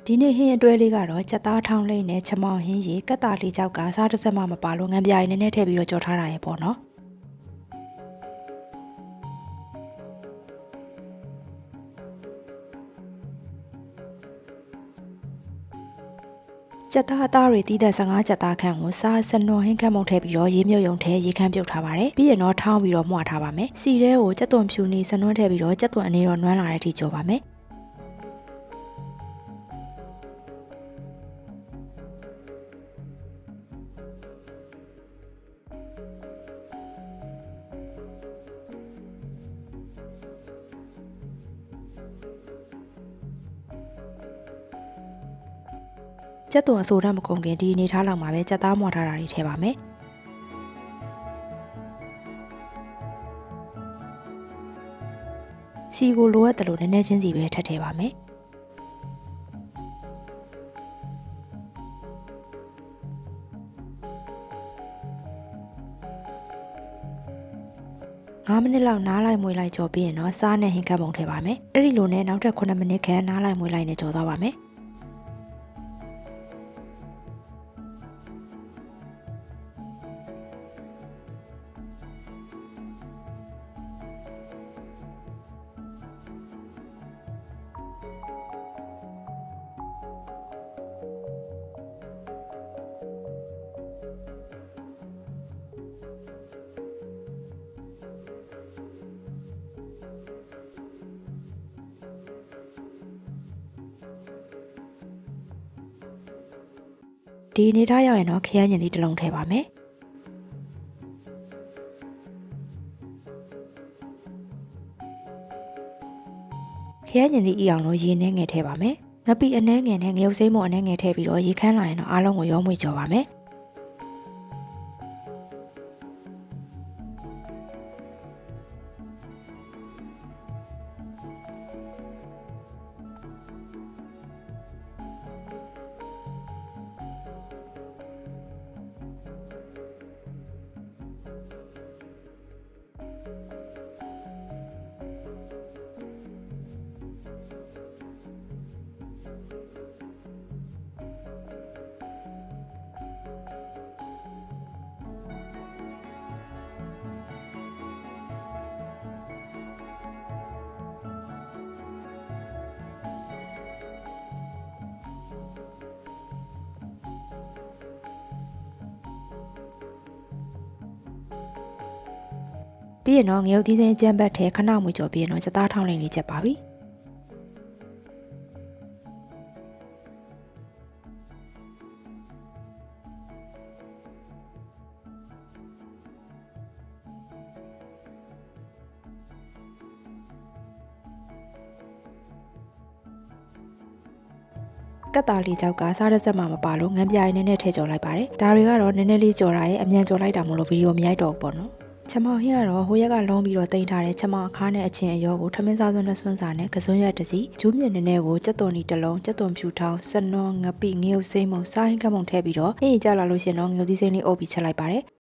ဒီနေ့ဟင်းအတွဲလေးကတော့ကြက်သားထောင်းလေးနဲ့ချမောင်ဟင်းရေကတ်တာလေးကြောက်ကစားတစ်စက်မှမပါလို့ငံပြားရည်နည်းနည်းထည့်ပြီးတော့ကြော်ထားတာရေပေါ့နော်ကြက်သားအသားတွေတီးတဲ့15ကြက်သားခန့်ကိုစားစနွန်ဟင်းခန့်မုံထည့်ပြီးတော့ရေမြုပ်ယုံထဲရေခမ်းပြုတ်ထားပါတယ်ပြီးရင်တော့ထောင်းပြီးတော့မှုတ်ထားပါမယ်စီထဲကိုကြက်သွန်ဖြူနေစနွန်ထည့်ပြီးတော့ကြက်သွန်အနေတော့နွမ်းလာတဲ့အထိကြော်ပါမယ်ကြက်သွန်အဆိုးတတ်မကုန်ခင်ဒီအနေထားလောက်မှာပဲကြက်သားမွှထားတာတွေထည့်ပါမယ်စီကိုလိုအပ်တယ်လို့နည်းနည်းချင်းစီပဲထပ်ထည့်ပါမယ်9မိနစ်လောက်နားလိုက်မွေးလိုက်ကြော်ပြီးရင်တော့စားနဲ့ဟင်းကပ်ပုံထည့်ပါမယ်အဲ့ဒီလိုနဲ့နောက်ထပ်9မိနစ်ခန့်နားလိုက်မွေးလိုက်နဲ့ကြော်သွားပါမယ်ဒီအနေထားရောက်ရင်တော့ခရမ်းညင်လေးတစ်လုံးထည့်ပါမယ်ခရမ်းညင်လေးအီအောင်လို့ရေနှဲငယ်ထည့်ပါမယ်ငပိအနှဲငယ်နဲ့ငရုတ်စိမ်းမုံအနှဲငယ်ထည့်ပြီးတော့ရေခမ်းလာရင်တော့အားလုံးကိုရောမွေ့ကြော်ပါမယ်ပြီးရင်တော့ငရုတ်သီးစိမ်းကြမ်းဘတ်ထဲခဏမွေကြော်ပြီးရင်တော့ကြက်သားထောင်းလိမ့်လေးချက်ပါပြီကတ်တာလေးကြောက်ကစားတဲ့စက်မှမပါလို့ငံပြားရည်နည်းနည်းထည့်ကြော်လိုက်ပါတယ်ဒါတွေကတော့နည်းနည်းလေးကြော်တာရဲ့အမြန်ကြော်လိုက်တာမို့လို့ဗီဒီယိုမရိုက်တော့ဘူးပေါ့နော်ချမောင်ဟင်းကတော့ဟိုရက်ကလုံးပြီးတော့တင်ထားတဲ့ချမောင်အခါနဲ့အချင်းအရောကိုထမင်းစားစွန်းနဲ့စွန်းစာနဲ့ကစွန်းရွက်တစ်စီဂျူးမြင့်နည်းနည်းကိုကြက်သွန်နီတစ်လုံးကြက်သွန်ဖြူထောင်းစနွန်ငပိငရုတ်စိမ်းမုံစားဟင်းကမုံထည့်ပြီးတော့ဟင်းကြလာလို့ရှင်တော့ငရုတ်သီးစိမ်းလေးအုပ်ပြီးချက်လိုက်ပါတယ်